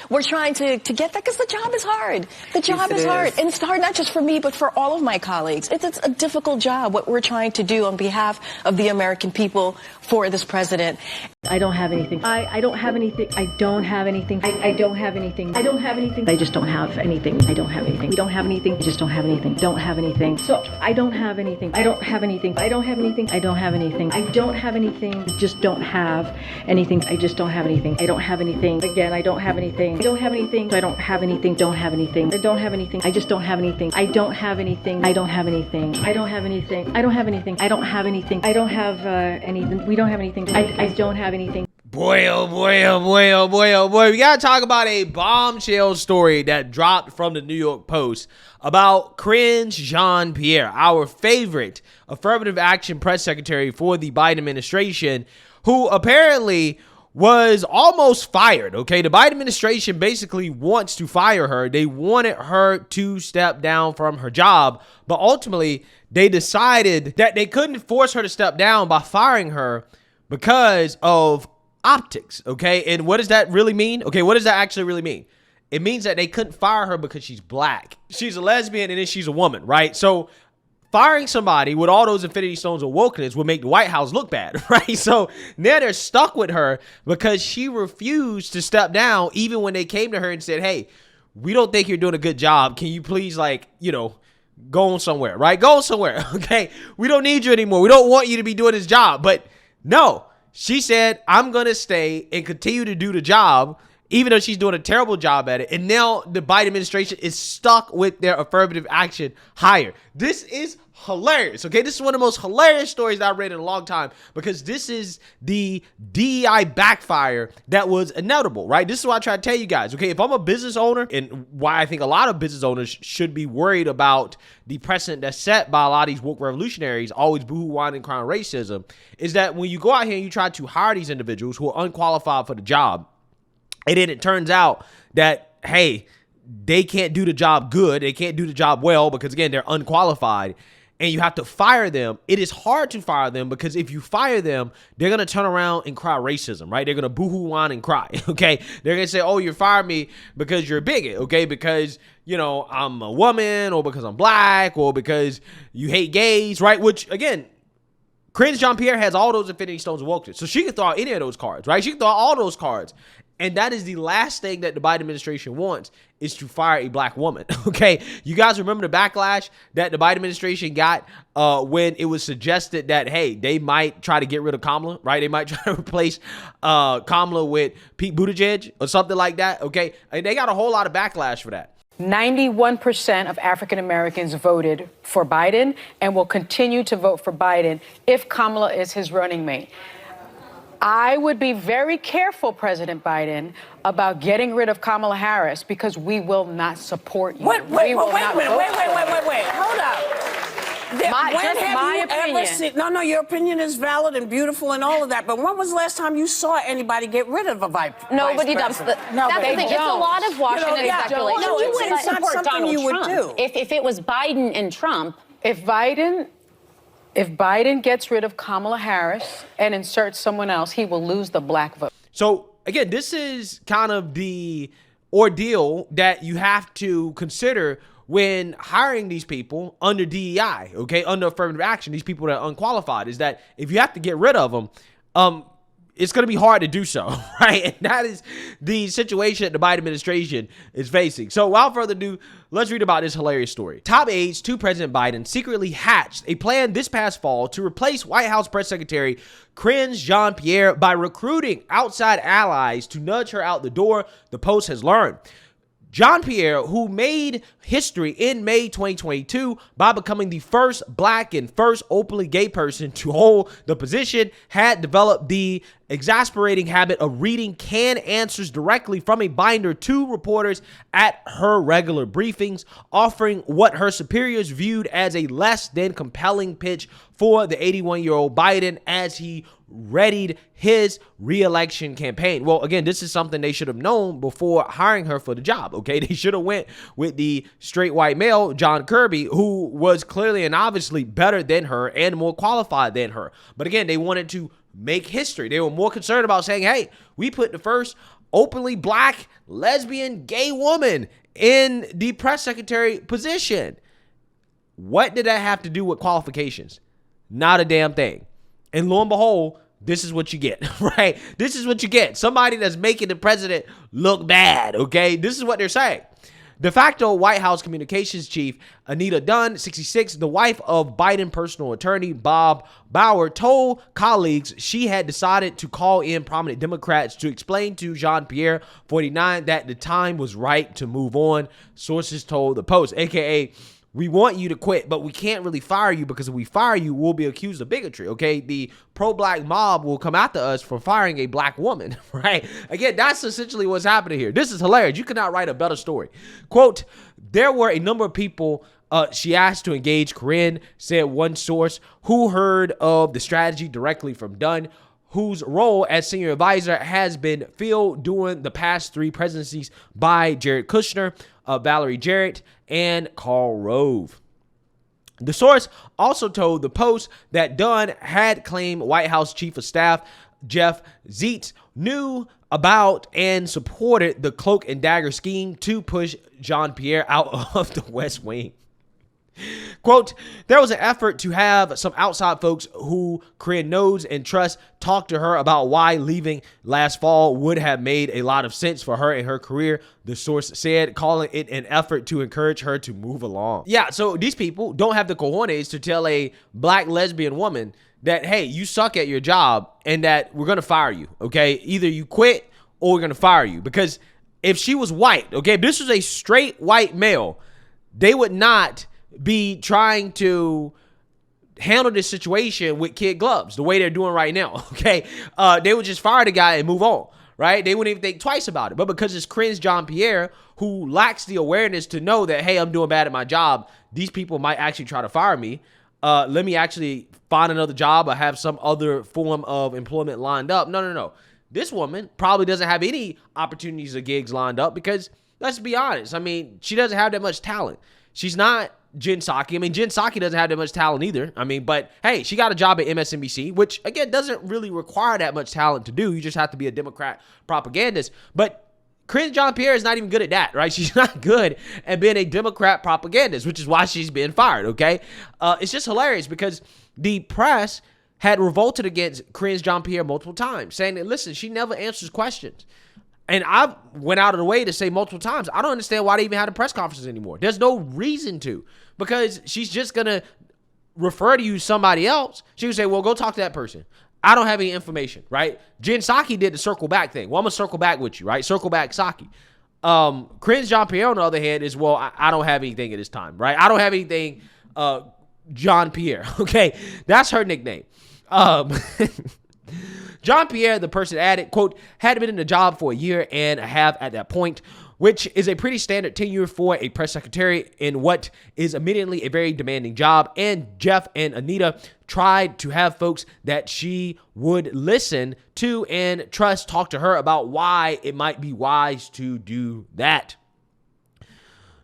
we're trying to get that because the job is hard. The job is hard. And it's hard not just for me, but for all of my colleagues. It's a difficult job, what we're trying to do on behalf of the American people for this president. I don't have anything. I don't have anything. I don't have anything. I don't have anything. I don't have anything. I just don't have anything. I don't have anything. We don't have anything. I just don't have anything. Don't have anything. So I don't have anything. I don't have anything. I don't have anything. I don't have anything. I don't have anything. I just don't have anything. I just don't have anything. I don't have anything. Again, I don't have anything. I don't have anything. I don't have anything. Don't have anything. I don't have anything. I just don't have anything. I don't have anything. I don't have anything. I don't have anything. I don't have anything. I don't have anything. I don't have anything. We don't have anything. I don't have anything. Boy, oh boy, oh boy, oh boy, oh boy. We got to talk about a bombshell story that dropped from the New York Post about Karine Jean-Pierre, our favorite affirmative action press secretary for the Biden administration, who apparently was almost fired, okay? The Biden administration basically wants to fire her. They wanted her to step down from her job, but ultimately they decided that they couldn't force her to step down by firing her because of optics, okay? And what does that really mean? Okay, what does that actually really mean? It means that they couldn't fire her because she's black. She's a lesbian and then she's a woman, right? So firing somebody with all those infinity stones of wokeness would make the White House look bad, right? So now they're stuck with her because she refused to step down even when they came to her and said, hey, we don't think you're doing a good job. Can you please, like, you know, go on somewhere, right? Go somewhere, okay? We don't need you anymore. We don't want you to be doing this job. But no, she said, I'm going to stay and continue to do the job, even though she's doing a terrible job at it. And now the Biden administration is stuck with their affirmative action hire. This is hilarious, okay? This is one of the most hilarious stories that I've read in a long time because this is the DEI backfire that was inevitable, right? This is what I try to tell you guys, okay? If I'm a business owner, and why I think a lot of business owners should be worried about the precedent that's set by a lot of these woke revolutionaries, always boohoo, whine, and crying racism, is that when you go out here and you try to hire these individuals who are unqualified for the job, and then it turns out that, hey, they can't do the job good, they can't do the job well because, again, they're unqualified, and you have to fire them. It is hard to fire them because if you fire them, they're going to turn around and cry racism, right? They're going to boohoo, whine, and cry, okay? They're going to say, oh, you fired me because you're a bigot, okay? Because, you know, I'm a woman, or because I'm black, or because you hate gays, right? Which, again, Karine Jean-Pierre has all those infinity stones of wokeness. So she can throw out any of those cards, right? She can throw out all those cards. And that is the last thing that the Biden administration wants, is to fire a black woman, okay? You guys remember the backlash that the Biden administration got when it was suggested that, hey, they might try to get rid of Kamala, right? They might try to replace Kamala with Pete Buttigieg or something like that, okay? And they got a whole lot of backlash for that. 91% of African Americans voted for Biden and will continue to vote for Biden if Kamala is his running mate. I would be very careful, President Biden, about getting rid of Kamala Harris because we will not support you. Wait a minute. Hold up. My opinion. No, your opinion is valid and beautiful and all of that. But when was the last time you saw anybody get rid of a vice Nobody president? does. That's the thing. It's a lot of Washington speculation. No, it's not something you would do. If it was Biden and Trump. If Biden gets rid of Kamala Harris and inserts someone else, he will lose the black vote. So, again, this is kind of the ordeal that you have to consider when hiring these people under DEI, okay, under affirmative action, these people that are unqualified, is that if you have to get rid of them, it's going to be hard to do so, right? And that is the situation that the Biden administration is facing. So without further ado, let's read about this hilarious story. Top aides to President Biden secretly hatched a plan this past fall to replace White House Press Secretary Karine Jean-Pierre by recruiting outside allies to nudge her out the door, the Post has learned. Jean-Pierre, who made history in May 2022 by becoming the first black and first openly gay person to hold the position, had developed the exasperating habit of reading canned answers directly from a binder to reporters at her regular briefings, offering what her superiors viewed as a less than compelling pitch for the 81-year-old Biden as he readied his re-election campaign. Well, again, this is something they should have known before hiring her for the job, okay? They should have went with the straight white male, John Kirby, who was clearly and obviously better than her and more qualified than her. But again, they wanted to make history. They were more concerned about saying, hey, we put the first openly black, lesbian, gay woman in the press secretary position. What did that have to do with qualifications? Not a damn thing. And lo and behold, this is what you get, right? This is what you get. Somebody that's making the president look bad, okay? This is what they're saying. De facto White House communications chief Anita Dunn, 66, the wife of Biden personal attorney Bob Bauer, told colleagues she had decided to call in prominent Democrats to explain to Jean-Pierre, 49, that the time was right to move on, sources told the Post, aka, we want you to quit, but we can't really fire you because if we fire you, we'll be accused of bigotry, okay? The pro-black mob will come after us for firing a black woman, right? Again, that's essentially what's happening here. This is hilarious. You cannot write a better story. Quote, there were a number of people she asked to engage. Karine, said one source, who heard of the strategy directly from Dunn, whose role as senior advisor has been filled during the past 3 presidencies by Jared Kushner, Valerie Jarrett, and Karl Rove. The source also told the Post that Dunn had claimed White House Chief of Staff Jeff Zients knew about and supported the cloak and dagger scheme to push Jean-Pierre out of the West Wing. Quote, there was an effort to have some outside folks who Karine knows and trusts talk to her about why leaving last fall would have made a lot of sense for her in her career, the source said, calling it an effort to encourage her to move along. Yeah, so these people don't have the cojones to tell a black lesbian woman that, hey, you suck at your job and that we're going to fire you, okay? Either you quit or we're going to fire you. Because if she was white, okay, if this was a straight white male, they would not be trying to handle this situation with kid gloves the way they're doing right now, okay? They would just fire the guy and move on, right? They wouldn't even think twice about it. But because it's Karine Jean-Pierre who lacks the awareness to know that, hey, I'm doing bad at my job, these people might actually try to fire me. Let me actually find another job or have some other form of employment lined up. No. This woman probably doesn't have any opportunities or gigs lined up because, let's be honest, I mean, she doesn't have that much talent. She's not Jen Psaki. I mean, Jen Psaki doesn't have that much talent either. I mean, but hey, she got a job at MSNBC, which again doesn't really require that much talent to do. You just have to be a Democrat propagandist. But Karine Jean-Pierre is not even good at that, right? She's not good at being a Democrat propagandist, which is why she's being fired, okay? It's just hilarious because the press had revolted against Karine Jean-Pierre multiple times, saying that, listen, she never answers questions. And I went out of the way to say multiple times, I don't understand why they even had a press conferences anymore. There's no reason to, because she's just going to refer to you somebody else. She would say, well, go talk to that person. I don't have any information, right? Jen Psaki did the circle back thing. Well, I'm going to circle back with you, right? Circle back Psaki. Karine Jean-Pierre, on the other hand, is, well, I don't have anything at this time, right? I don't have anything, Jean-Pierre, okay? That's her nickname. Jean-Pierre, the person added, quote, had been in the job for a year and a half at that point, which is a pretty standard tenure for a press secretary in what is admittedly a very demanding job. And Jeff and Anita tried to have folks that she would listen to and trust talk to her about why it might be wise to do that.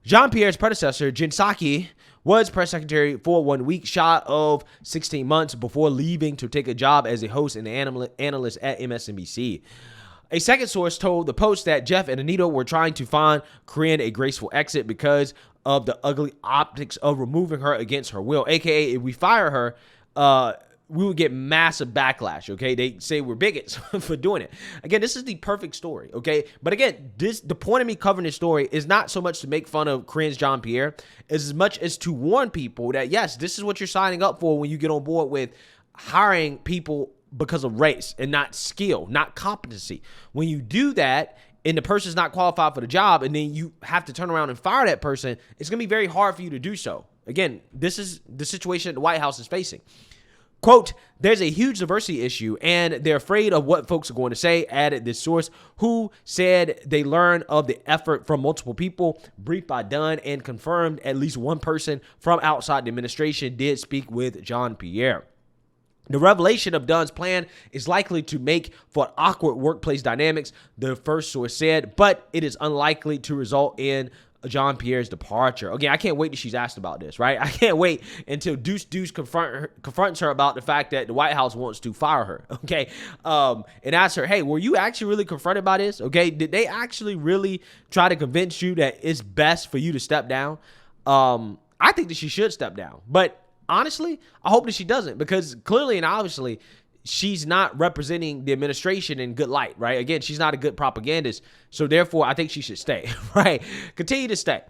Jean-Pierre's predecessor, Jen Psaki, was press secretary for 1 week, shot of 16 months before leaving to take a job as a host and analyst at MSNBC. A second source told the Post that Jeff and Anita were trying to find Karine a graceful exit because of the ugly optics of removing her against her will. AKA, if we fire her, we would get massive backlash, okay? They say we're bigots for doing it. Again, this is the perfect story, okay? But again, the point of me covering this story is not so much to make fun of Karine Jean-Pierre as much as to warn people that, yes, this is what you're signing up for when you get on board with hiring people because of race and not skill, not competency. When you do that and the person's not qualified for the job and then you have to turn around and fire that person, it's going to be very hard for you to do so. Again, this is the situation that the White House is facing. Quote, there's a huge diversity issue and they're afraid of what folks are going to say, added this source, who said they learned of the effort from multiple people, briefed by Dunn, and confirmed at least one person from outside the administration did speak with Jean-Pierre. The revelation of Dunn's plan is likely to make for awkward workplace dynamics, the first source said, but it is unlikely to result in Jean-Pierre's departure. Again, I can't wait till she's asked about this, right? I can't wait until Deuce confronts her about the fact that the White House wants to fire her, okay? And asks her, hey, were you actually really confronted by this, okay? Did they actually really try to convince you that it's best for you to step down? I think that she should step down. But honestly, I hope that she doesn't, because clearly and obviously, she's not representing the administration in good light, right? Again, she's not a good propagandist. So therefore, I think she should stay, right? Continue to stay.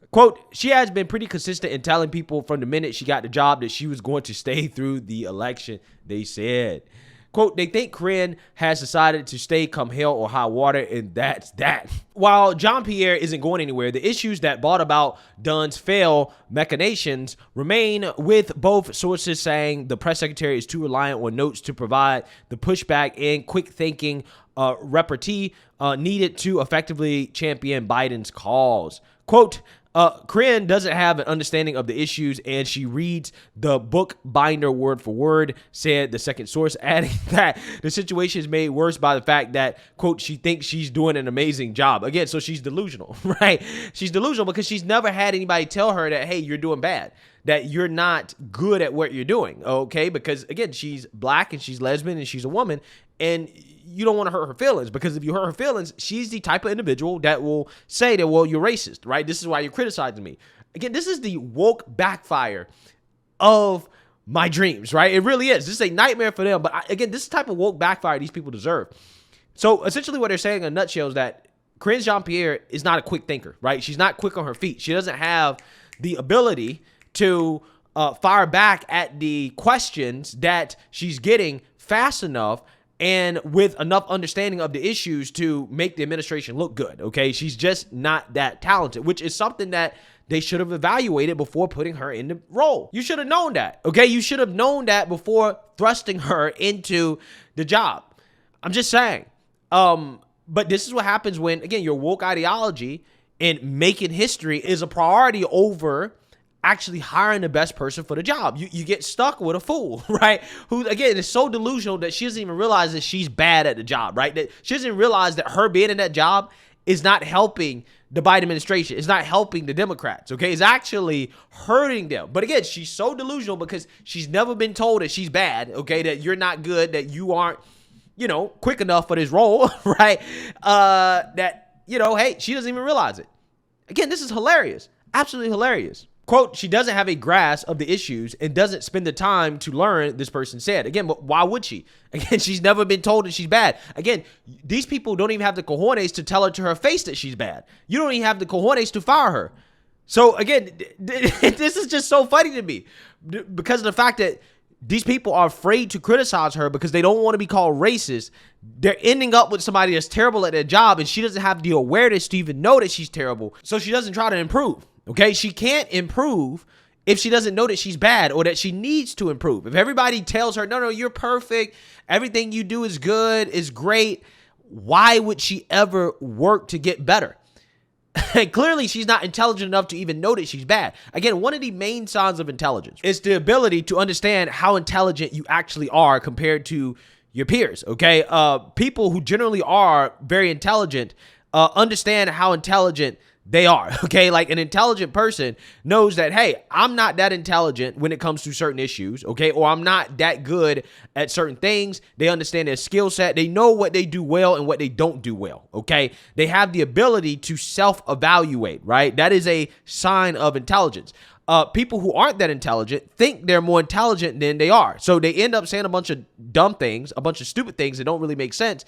Quote, she has been pretty consistent in telling people from the minute she got the job that she was going to stay through the election, they said. Quote, they think Karine has decided to stay come hell or high water, and that's that. While Jean-Pierre isn't going anywhere, the issues that brought about Dunn's failed machinations remain, with both sources saying the press secretary is too reliant on notes to provide the pushback and quick thinking repartee needed to effectively champion Biden's cause. Quote, Karine doesn't have an understanding of the issues, and she reads the book binder word for word, said the second source, adding that the situation is made worse by the fact that, quote, she thinks she's doing an amazing job. Again, so she's delusional, right? She's delusional because she's never had anybody tell her that, hey, you're doing bad, that you're not good at what you're doing, okay? Because, again, she's black and she's lesbian and she's a woman, and you don't want to hurt her feelings, because if you hurt her feelings, she's the type of individual that will say that, well, you're racist, right? This is why you're criticizing me. Again, this is the woke backfire of my dreams, right? It really is. This is a nightmare for them. But again, this is the type of woke backfire these people deserve. So essentially what they're saying in a nutshell is that Karine Jean-Pierre is not a quick thinker, right? She's not quick on her feet. She doesn't have the ability to fire back at the questions that she's getting fast enough and with enough understanding of the issues to make the administration look good, okay? She's just not that talented, which is something that they should have evaluated before putting her in the role. You should have known that, okay? You should have known that before thrusting her into the job. I'm just saying. But this is what happens when, again, your woke ideology and making history is a priority over actually hiring the best person for the job. You get stuck with a fool, right? Who, again, is so delusional that she doesn't even realize that she's bad at the job, right? That she doesn't realize that her being in that job is not helping the Biden administration. It's not helping the Democrats, okay? It's actually hurting them. But again, she's so delusional because she's never been told that she's bad, okay? That you're not good, that you aren't, quick enough for this role, right? That, hey, she doesn't even realize it. Again, this is hilarious. Absolutely hilarious. Quote, she doesn't have a grasp of the issues and doesn't spend the time to learn, this person said. Again, but why would she? Again, she's never been told that she's bad. Again, these people don't even have the cojones to tell her to her face that she's bad. You don't even have the cojones to fire her. So again, this is just so funny to me because of the fact that these people are afraid to criticize her because they don't want to be called racist. They're ending up with somebody that's terrible at their job, and she doesn't have the awareness to even know that she's terrible. So she doesn't try to improve. Okay, she can't improve if she doesn't know that she's bad or that she needs to improve. If everybody tells her, no, you're perfect, everything you do is good, is great, why would she ever work to get better? Clearly, she's not intelligent enough to even know that she's bad. Again, one of the main signs of intelligence is the ability to understand how intelligent you actually are compared to your peers, okay? People who generally are very intelligent understand how intelligent they are, okay? Like an intelligent person knows that, hey, I'm not that intelligent when it comes to certain issues, okay? Or I'm not that good at certain things. They understand their skill set. They know what they do well and what they don't do well, okay? They have the ability to self-evaluate, right? That is a sign of intelligence. People who aren't that intelligent think they're more intelligent than they are. So they end up saying a bunch of dumb things, a bunch of stupid things that don't really make sense.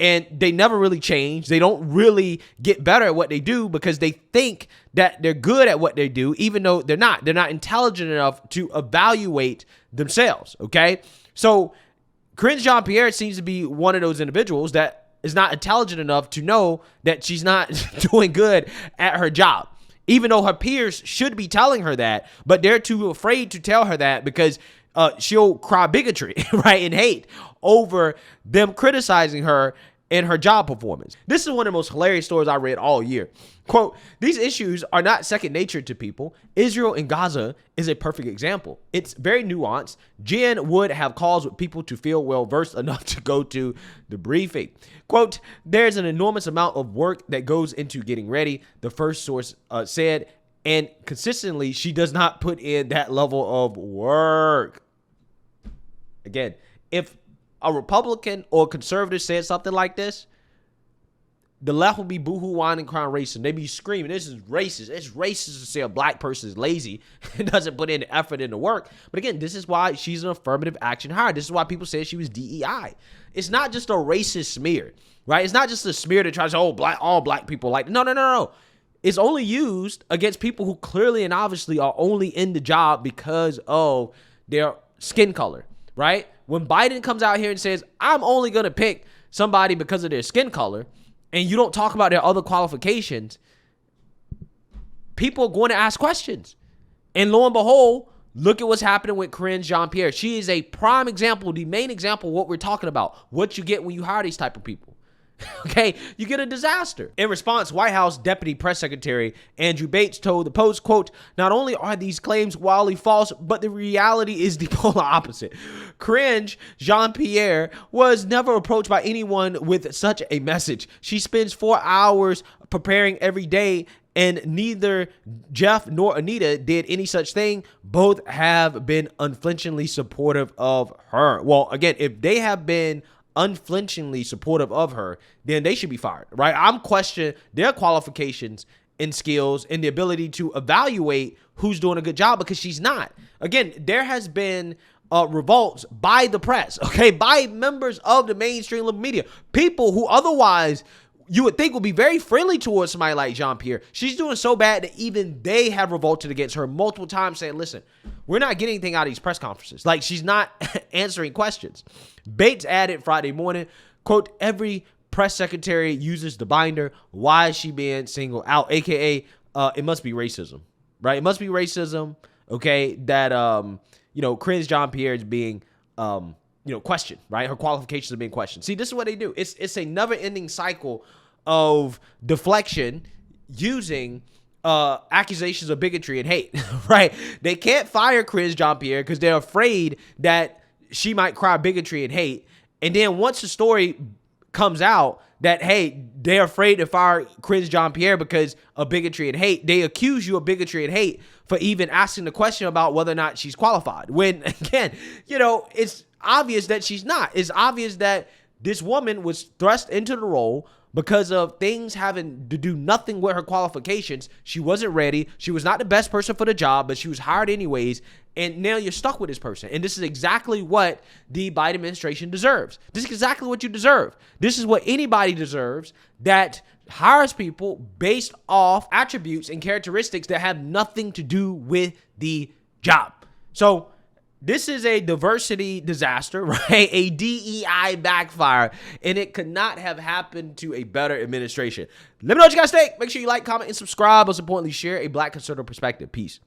And they never really change. They don't really get better at what they do because they think that they're good at what they do, even though they're not. They're not intelligent enough to evaluate themselves, okay? So Karine Jean-Pierre seems to be one of those individuals that is not intelligent enough to know that she's not doing good at her job, even though her peers should be telling her that, but they're too afraid to tell her that because she'll cry bigotry, right, and hate over them criticizing her and her job performance. This is one of the most hilarious stories I read all year. Quote, these issues are not second nature to people. Israel and Gaza is a perfect example. It's very nuanced. Jen would have calls with people to feel well-versed enough to go to the briefing. Quote, there's an enormous amount of work that goes into getting ready, the first source said, and consistently, she does not put in that level of work. Again, if a Republican or conservative said something like this, the left will be boohoo, whining, crying, racist. They be screaming, this is racist. It's racist to say a black person is lazy and doesn't put in the effort into work. But again, this is why she's an affirmative action hire. This is why people say she was DEI. It's not just a racist smear, right? It's not just a smear that tries to, all black people like, no. It's only used against people who clearly and obviously are only in the job because of their skin color, right? When Biden comes out here and says, I'm only going to pick somebody because of their skin color, and you don't talk about their other qualifications, people are going to ask questions. And lo and behold, look at what's happening with Karine Jean-Pierre. She is a prime example, the main example of what we're talking about, what you get when you hire these type of people. Okay, you get a disaster. In response, White House Deputy Press Secretary Andrew Bates told the Post, quote, not only are these claims wildly false, but the reality is the polar opposite. Karine Jean-Pierre was never approached by anyone with such a message. She spends 4 hours preparing every day, and neither Jeff nor Anita did any such thing. Both have been unflinchingly supportive of her. Well, again, if they have been unflinchingly supportive of her, then they should be fired, right? I'm questioning their qualifications and skills and the ability to evaluate who's doing a good job, because she's not. Again, there has been revolts by the press, okay, by members of the mainstream liberal media, people who otherwise you would think would be very friendly towards somebody like Jean-Pierre. She's doing so bad that even they have revolted against her multiple times, saying, listen, we're not getting anything out of these press conferences. Like, she's not answering questions. Bates added Friday morning, quote, every press secretary uses the binder. Why is she being singled out? AKA, it must be racism, right? It must be racism, okay, that, Karine Jean-Pierre is being, questioned, right? Her qualifications are being questioned. See, this is what they do. It's a never-ending cycle of deflection using accusations of bigotry and hate, right? They can't fire Karine Jean-Pierre because they're afraid that she might cry bigotry and hate. And then once the story comes out that, hey, they're afraid to fire Karine Jean-Pierre because of bigotry and hate, they accuse you of bigotry and hate for even asking the question about whether or not she's qualified. When, again, it's obvious that she's not. It's obvious that this woman was thrust into the role because of things having to do nothing with her qualifications. She wasn't ready. She was not the best person for the job, but she was hired anyways. And now you're stuck with this person. And this is exactly what the Biden administration deserves. This is exactly what you deserve. This is what anybody deserves that hires people based off attributes and characteristics that have nothing to do with the job. So this is a diversity disaster, right? A DEI backfire, and it could not have happened to a better administration. Let me know what you guys think. Make sure you like, comment, and subscribe. Most importantly, share a Black conservative perspective. Peace.